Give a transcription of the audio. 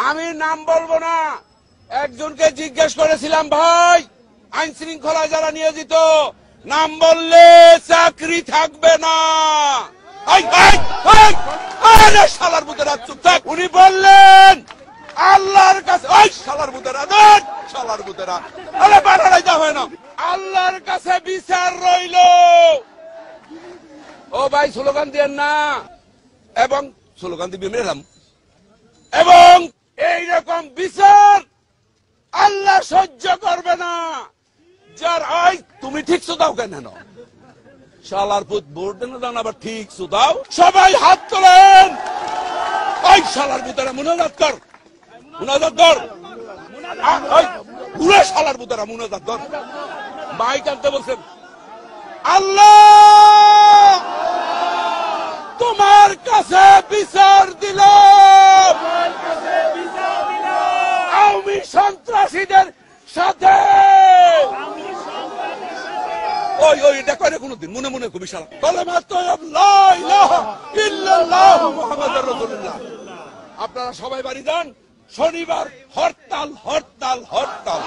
আমি নাম বলবো না, একজনকে জিজ্ঞেস করেছিলাম, ভাই আইন শৃঙ্খলায় যারা নিয়োজিত নাম বললে চাকরি থাকবে না। শালার বুতেরা চুপ থাক। উনি বললেন আল্লাহর কাছে, ওই শালার বুতেরা দেন, শালার বুতেরা আরে বানাই দেওয়া হয় না, আল্লাহর কাছে বিচার রইল। ও ভাই স্লোগান দিয়েন না, এবং স্লোগান দিবি মেলাম, এবং এইরকম বিচার আল্লাহ সহ্য করবে না। যার ওই তুমি ঠিক দাও কেন শালার পুত ভোট দেন দাও আবার ঠিক দাও। সবাই হাত তোলেন। ওই শালার পুতেরা মুনাজাত কর, মুনাজাত কর, পুরো শালার পুতেরা মুনাজাত কর। মাইক আনতে বলছেন। আল্লাহ তোমার কাছে বিচার দিল, আওয়ামী সন্ত্রাসীদের সাথে। ওই ওই এটা করে কোনদিন মনে মনে খুবই সারা কালেমা তাইয়্যিব লা ইলাহা ইল্লাল্লাহু মুহাম্মাদুর রাসূলুল্লাহ। আপনারা সবাই বাড়ি যান, শনিবার হরতাল হরতাল হরতাল।